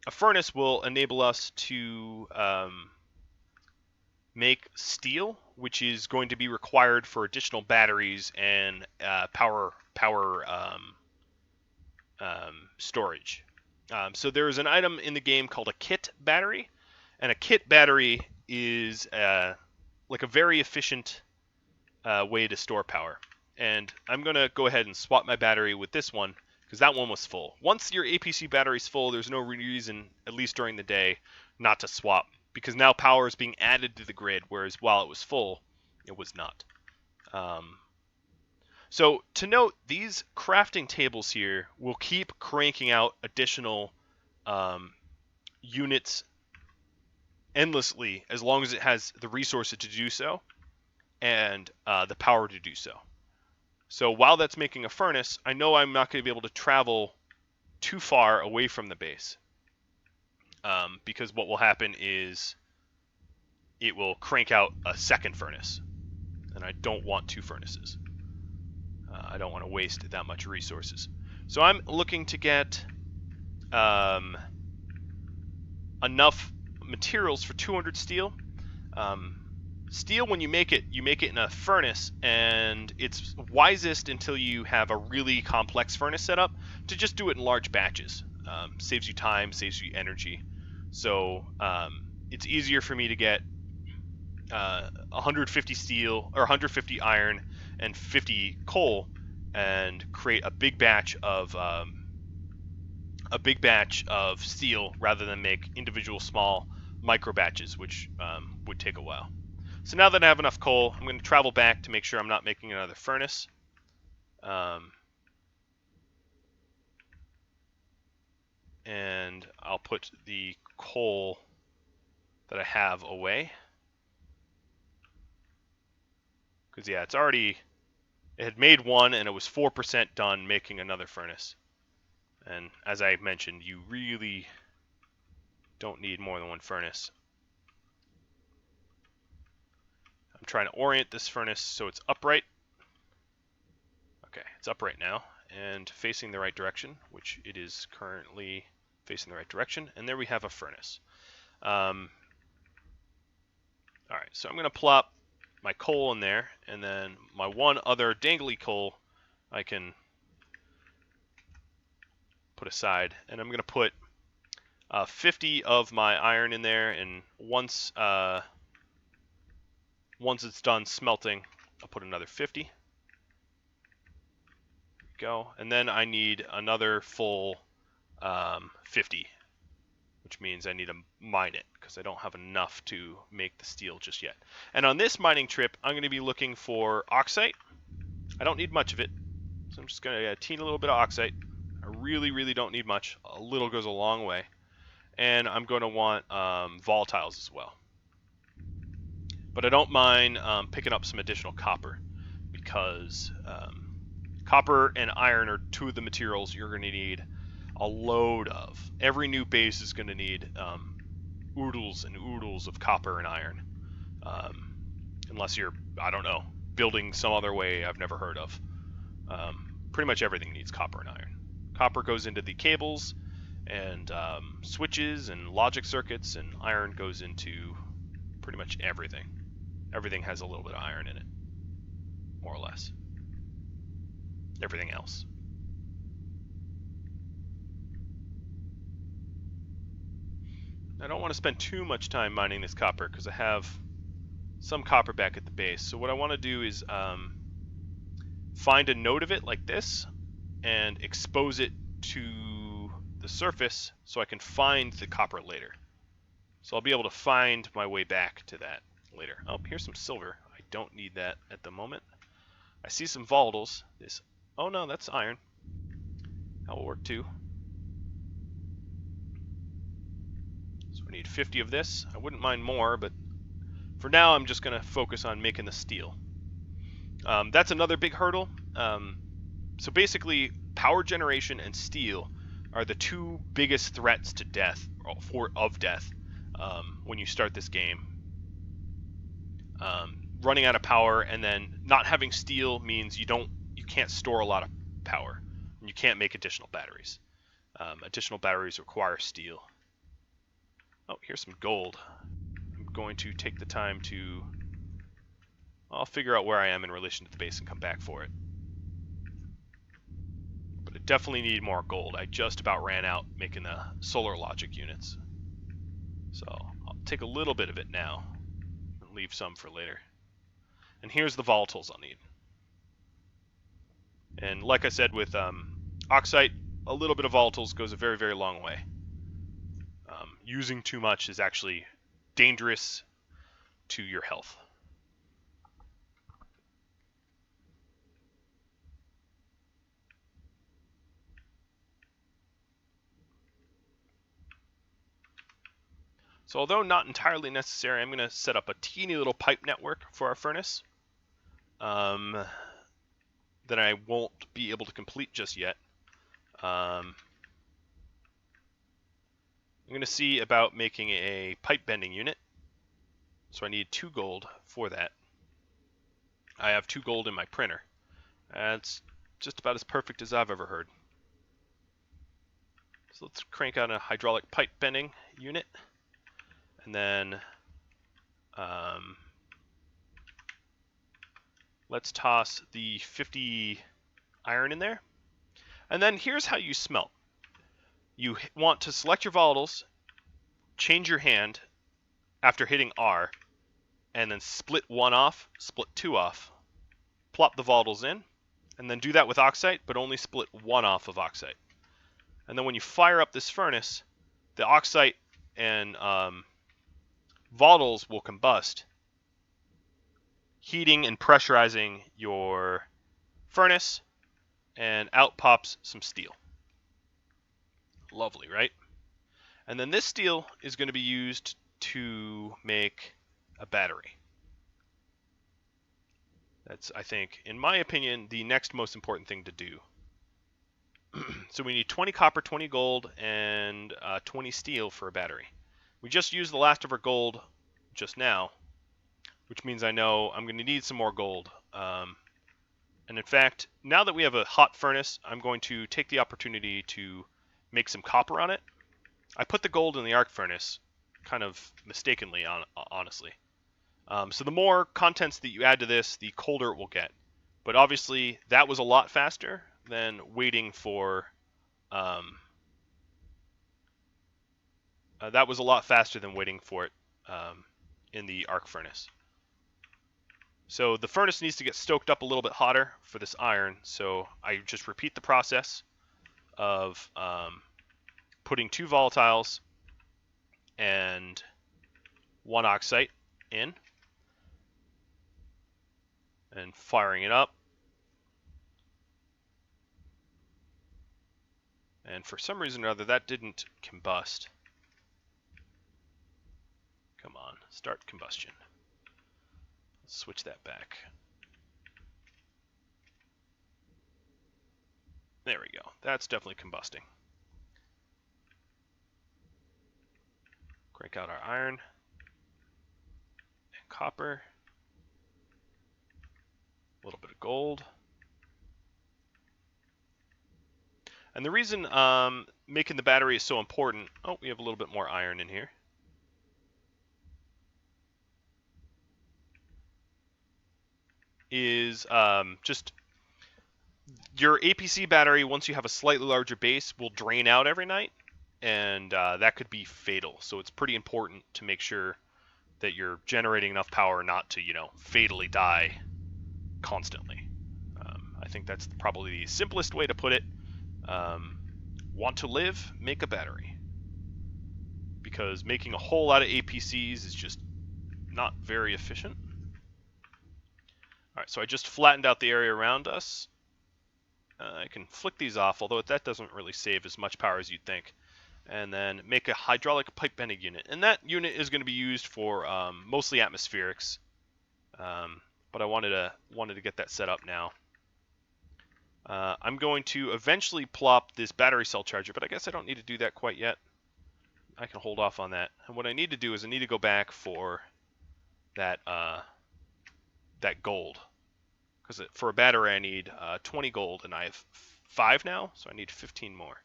a furnace will enable us to make steel, which is going to be required for additional batteries and power storage. So there is an item in the game called a kit battery, and a kit battery is like a very efficient way to store power. And I'm going to go ahead and swap my battery with this one because that one was full. Once your APC battery is full, there's no reason, at least during the day, not to swap, because now power is being added to the grid, whereas while it was full, it was not. So to note, these crafting tables here will keep cranking out additional units endlessly as long as it has the resources to do so and the power to do so. So while that's making a furnace, I know I'm not going to be able to travel too far away from the base, because what will happen is it will crank out a second furnace, and I don't want 2 furnaces. I don't want to waste that much resources. So I'm looking to get enough materials for 200 steel. Steel, when you make it in a furnace, and it's wisest until you have a really complex furnace set up to just do it in large batches. Saves you time, saves you energy. So it's easier for me to get 150 steel or 150 iron and 50 coal, and create a big batch of steel rather than make individual small micro batches, which would take a while. So now that I have enough coal, I'm going to travel back to make sure I'm not making another furnace. And I'll put the coal that I have away. Because, yeah, it had made one, and it was 4% done making another furnace. And as I mentioned, you really don't need more than one furnace. I'm trying to orient this furnace so it's upright. Okay, it's upright now and facing the right direction, which it is currently facing the right direction. And there we have a furnace. All right, so I'm going to plop my coal in there, and then my one other dangly coal I can put aside, and I'm going to put 50 of my iron in there, and once it's done smelting, I'll put another 50. There we go, and then I need another full 50, which means I need to mine it because I don't have enough to make the steel just yet. And on this mining trip, I'm going to be looking for oxite. I don't need much of it, so I'm just going to teeny a little bit of oxite. I really, really don't need much. A little goes a long way. And I'm going to want volatiles as well. But I don't mind picking up some additional copper, because copper and iron are two of the materials you're going to need a load of. Every new base is going to need oodles and oodles of copper and iron, unless you're, I don't know, building some other way I've never heard of. Pretty much everything needs copper and iron. Copper goes into the cables and switches and logic circuits, and iron goes into pretty much everything. Everything has a little bit of iron in it, more or less. Everything else. I don't want to spend too much time mining this copper because I have some copper back at the base. So what I want to do is find a node of it like this and expose it to the surface so I can find the copper later. So I'll be able to find my way back to that later. Oh, here's some silver. I don't need that at the moment. I see some volatiles. Oh no, that's iron. That will work too. So I need 50 of this. I wouldn't mind more, but for now I'm just going to focus on making the steel. That's another big hurdle. So basically, power generation and steel are the two biggest threats to death, of death, when you start this game. Running out of power and then not having steel means you can't store a lot of power, and you can't make additional batteries. Additional batteries require steel. Oh, here's some gold. I'm going to take the time to... I'll figure out where I am in relation to the base and come back for it. But I definitely need more gold. I just about ran out making the solar logic units. So I'll take a little bit of it now and leave some for later. And here's the volatiles I'll need. And like I said with oxite, a little bit of volatiles goes a very, very long way. Using too much is actually dangerous to your health. So although not entirely necessary, I'm going to set up a teeny little pipe network for our furnace that I won't be able to complete just yet. I'm going to see about making a pipe bending unit. So I need 2 gold for that. I have 2 gold in my printer. That's just about as perfect as I've ever heard. So let's crank out a hydraulic pipe bending unit. And then Let's toss the 50 iron in there. And then here's how you smelt. You want to select your volatiles, change your hand after hitting R, and then split one off, split two off, plop the volatiles in, and then do that with oxide, but only split one off of oxide. And then when you fire up this furnace, the oxide and volatiles will combust, heating and pressurizing your furnace, and out pops some steel. Lovely, right? And then this steel is going to be used to make a battery. That's, I think, in my opinion, the next most important thing to do. So we need 20 copper, 20 gold, and 20 steel for a battery. We just used the last of our gold just now, which means I know I'm going to need some more gold. And in fact, now that we have a hot furnace, I'm going to take the opportunity to make some copper on it. I put the gold in the arc furnace, kind of mistakenly, honestly. So the more contents that you add to this, the colder it will get. But obviously, that was a lot faster than waiting for... that was a lot faster than waiting for it in the arc furnace. So the furnace needs to get stoked up a little bit hotter for this iron. So I just repeat the process of putting 2 volatiles and 1 oxide in and firing it up. And for some reason or other, that didn't combust. Come on, start combustion. Let's switch that back. There we go. That's definitely combusting. Crank out our iron and copper. A little bit of gold. And the reason making the battery is so important... Oh, we have a little bit more iron in here. Is just your APC battery, once you have a slightly larger base, will drain out every night. And that could be fatal. So it's pretty important to make sure that you're generating enough power not to, fatally die constantly. I think that's probably the simplest way to put it. Want to live? Make a battery. Because making a whole lot of APCs is just not very efficient. Alright, so I just flattened out the area around us. I can flick these off, although that doesn't really save as much power as you'd think. And then make a hydraulic pipe bending unit. And that unit is going to be used for mostly atmospherics. But I wanted to get that set up now. I'm going to eventually plop this battery cell charger, but I guess I don't need to do that quite yet. I can hold off on that. And what I need to do is I need to go back for that that gold. Because for a battery I need 20 gold, and I have 5 now, so I need 15 more.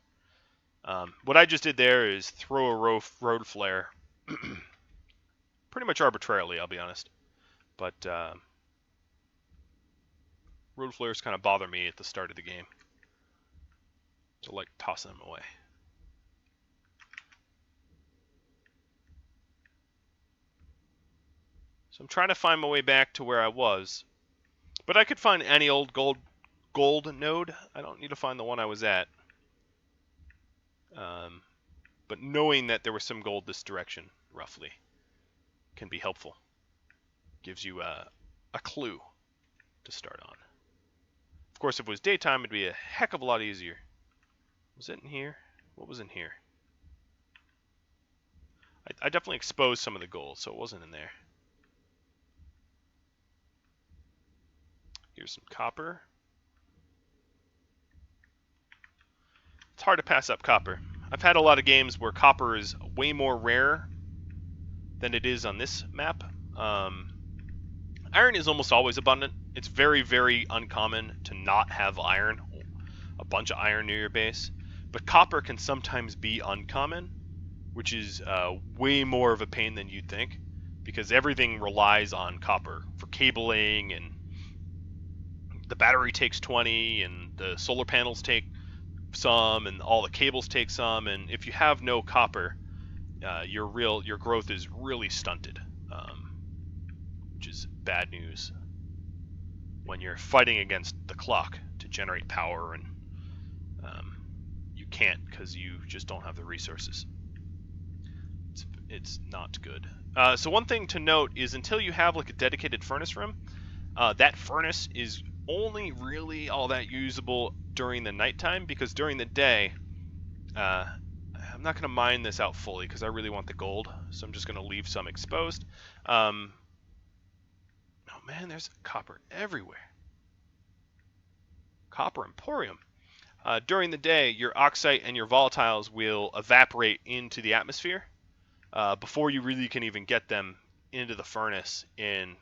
What I just did there is throw a road flare. Pretty much arbitrarily, I'll be honest. But road flares kind of bother me at the start of the game. So I like tossing them away. So I'm trying to find my way back to where I was. But I could find any old gold node. I don't need to find the one I was at. But knowing that there was some gold this direction, roughly, can be helpful. Gives you a clue to start on. Of course, if it was daytime, it'd be a heck of a lot easier. Was it in here? What was in here? I definitely exposed some of the gold, so it wasn't in there. Here's some copper. It's hard to pass up copper. I've had a lot of games where copper is way more rare than it is on this map. Iron is almost always abundant. It's very, very uncommon to not have iron, a bunch of iron near your base. But copper can sometimes be uncommon, which is way more of a pain than you'd think, because everything relies on copper for cabling and the battery takes 20, and the solar panels take some, and all the cables take some. And if you have no copper, your growth is really stunted, which is bad news when you're fighting against the clock to generate power, and you can't because you just don't have the resources. It's not good. So one thing to note is until you have like a dedicated furnace room, that furnace is only really all that usable during the nighttime, because during the day, I'm not going to mine this out fully because I really want the gold, so I'm just going to leave some exposed. Oh man, there's copper everywhere. Copper emporium. During the day, your oxide and your volatiles will evaporate into the atmosphere before you really can even get them into the furnace in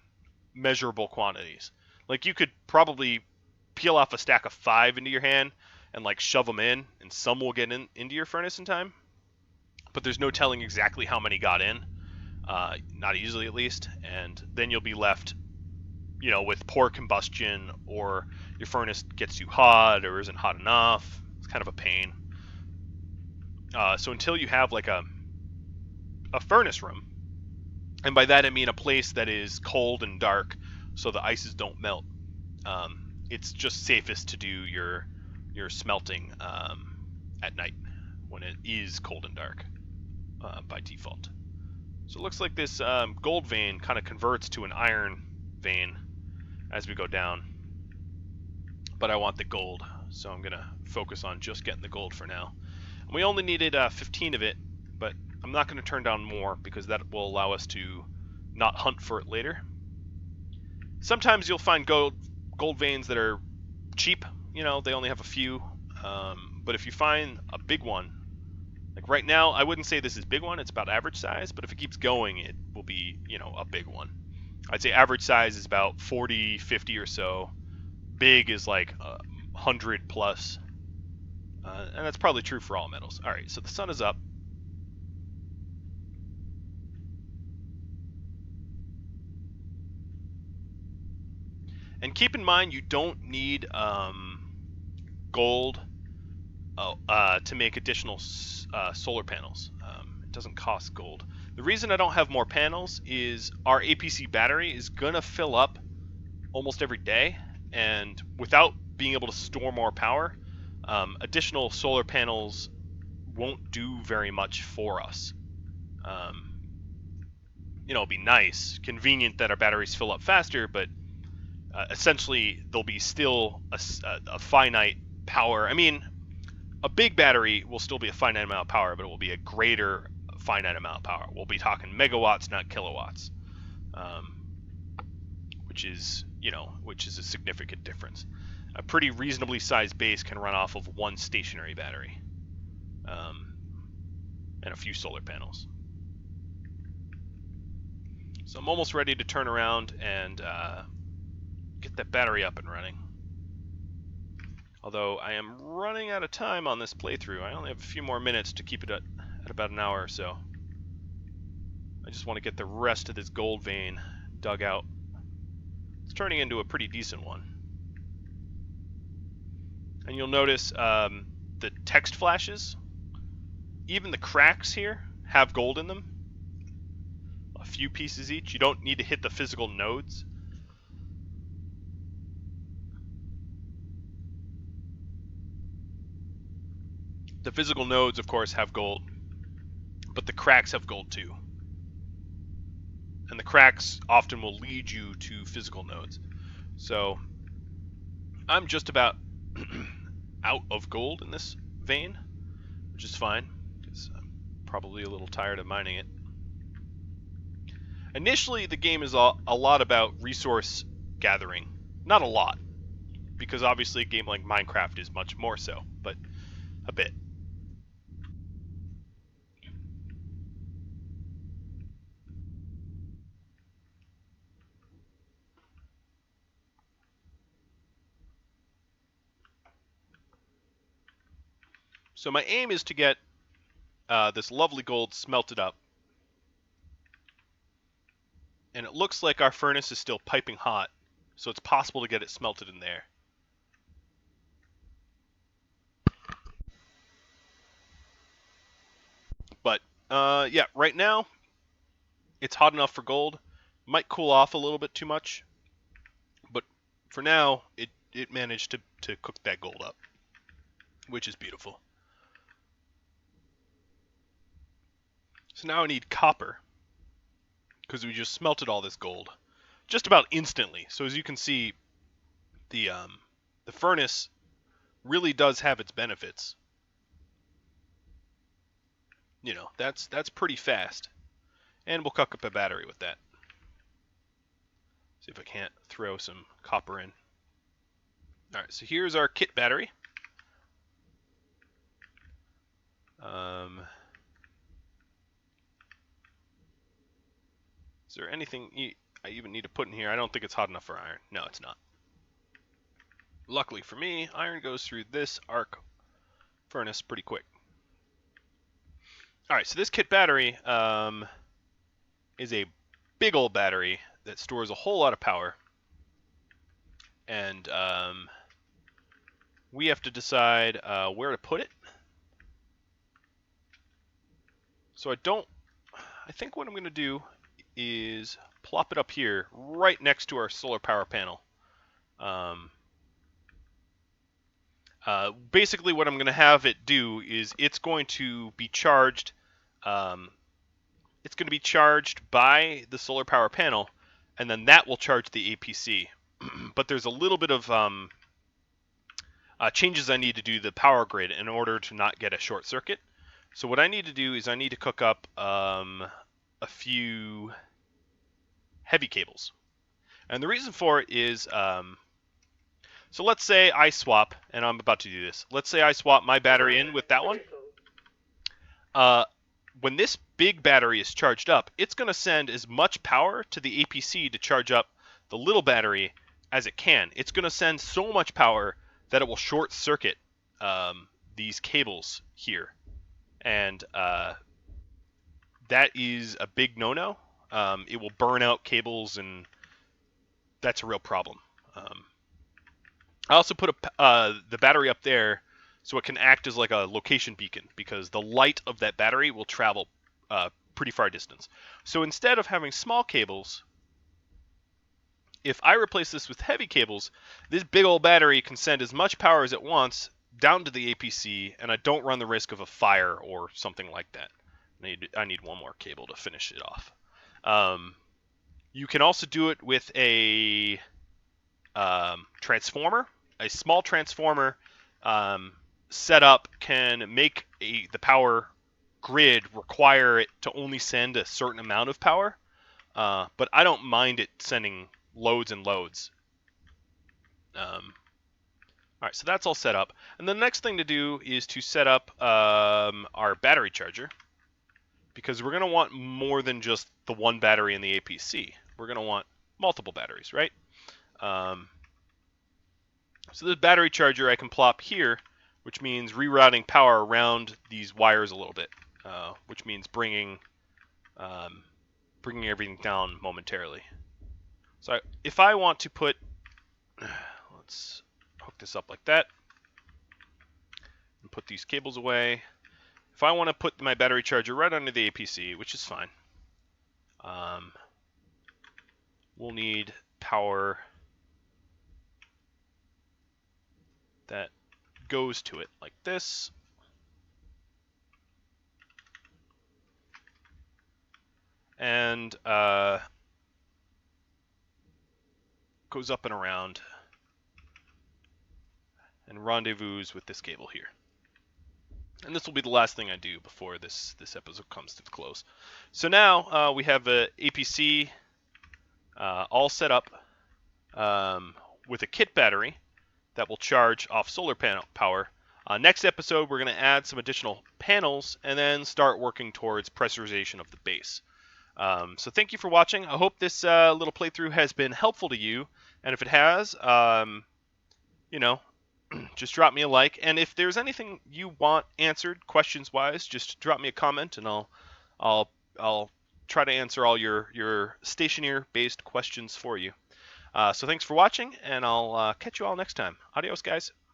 measurable quantities. Like, you could probably peel off a stack of 5 into your hand and like shove them in, and some will get into your furnace in time, but there's no telling exactly how many got in, not easily at least, and then you'll be left, with poor combustion, or your furnace gets too hot or isn't hot enough. It's kind of a pain. So until you have like a furnace room, and by that I mean a place that is cold and dark so the ices don't melt, it's just safest to do your smelting at night when it is cold and dark by default. So it looks like this gold vein kind of converts to an iron vein as we go down, but I want the gold, so I'm gonna focus on just getting the gold for now. And we only needed 15 of it, but I'm not going to turn down more because that will allow us to not hunt for it later. Sometimes you'll find gold veins that are cheap, they only have a few, but if you find a big one, like right now, I wouldn't say this is big one, it's about average size, but if it keeps going, it will be, a big one. I'd say average size is about 40, 50 or so. Big is like 100 plus, and that's probably true for all metals. All right, so the sun is up. And keep in mind, you don't need gold to make additional solar panels. It doesn't cost gold. The reason I don't have more panels is our APC battery is going to fill up almost every day, and without being able to store more power, additional solar panels won't do very much for us. It'll be nice, convenient that our batteries fill up faster, but essentially there'll be still a finite power. I mean, a big battery will still be a finite amount of power, but it will be a greater finite amount of power. We'll be talking megawatts, not kilowatts, which is a significant difference. A pretty reasonably sized base can run off of one stationary battery, and a few solar panels. So I'm almost ready to turn around and get that battery up and running. Although I am running out of time on this playthrough. I only have a few more minutes to keep it at about an hour or so. I just want to get the rest of this gold vein dug out. It's turning into a pretty decent one. And you'll notice the text flashes, even the cracks here, have gold in them. A few pieces each. You don't need to hit the physical nodes. The physical nodes, of course, have gold, but the cracks have gold too. And the cracks often will lead you to physical nodes. So I'm just about out of gold in this vein, which is fine, because I'm probably a little tired of mining it. Initially, the game is a lot about resource gathering. Not a lot, because obviously a game like Minecraft is much more so, but a bit. So my aim is to get this lovely gold smelted up. And it looks like our furnace is still piping hot, so it's possible to get it smelted in there. Yeah, right now it's hot enough for gold. Might cool off a little bit too much, but for now it managed to cook that gold up, which is beautiful. So now I need copper, because we just smelted all this gold just about instantly. So as you can see, the furnace really does have its benefits. You know, that's pretty fast. And we'll cook up a battery with that. See if I can't throw some copper in. Alright, so here's our kit battery. Is there anything I even need to put in here? I don't think it's hot enough for iron. No, it's not. Luckily for me, iron goes through this arc furnace pretty quick. Alright, so this kit battery is a big old battery that stores a whole lot of power. And we have to decide where to put it. So I think what I'm going to do is plop it up here, right next to our solar power panel. Basically what I'm going to have it do is it's going to be charged. It's going to be charged by the solar power panel, and then that will charge the APC. But there's a little bit of changes I need to do to the power grid in order to not get a short circuit. So what I need to do is I need to cook up a few heavy cables. And the reason for it is, so let's say I swap, and I'm about to do this. Let's say I swap my battery in with that one. When this big battery is charged up, it's going to send as much power to the APC to charge up the little battery as it can. It's going to send so much power that it will short circuit these cables here. And that is a big no-no. It will burn out cables, and that's a real problem. I also put the battery up there so it can act as like a location beacon, because the light of that battery will travel pretty far distance. So instead of having small cables, if I replace this with heavy cables, this big old battery can send as much power as it wants down to the APC, and I don't run the risk of a fire or something like that. I need one more cable to finish it off. You can also do it with a transformer. A small transformer setup can make the power grid require it to only send a certain amount of power, but I don't mind it sending loads and loads. Alright, so that's all set up. And the next thing to do is to set up our battery charger, because we're going to want more than just the one battery in the APC. We're going to want multiple batteries, right? So this battery charger I can plop here, which means rerouting power around these wires a little bit, which means bringing everything down momentarily. So if I want to put, let's hook this up like that, and put these cables away. If I want to put my battery charger right under the APC, which is fine, we'll need power that goes to it like this. And goes up and around and rendezvous with this cable here. And this will be the last thing I do before this episode comes to a close. So now we have a APC all set up with a kit battery that will charge off solar panel power. Next episode, we're going to add some additional panels and then start working towards pressurization of the base. So thank you for watching. I hope this little playthrough has been helpful to you. And if it has, you know, just drop me a like. And if there's anything you want answered questions-wise, just drop me a comment, and I'll try to answer all your Stationeer-based questions for you. So thanks for watching, and I'll catch you all next time. Adios, guys.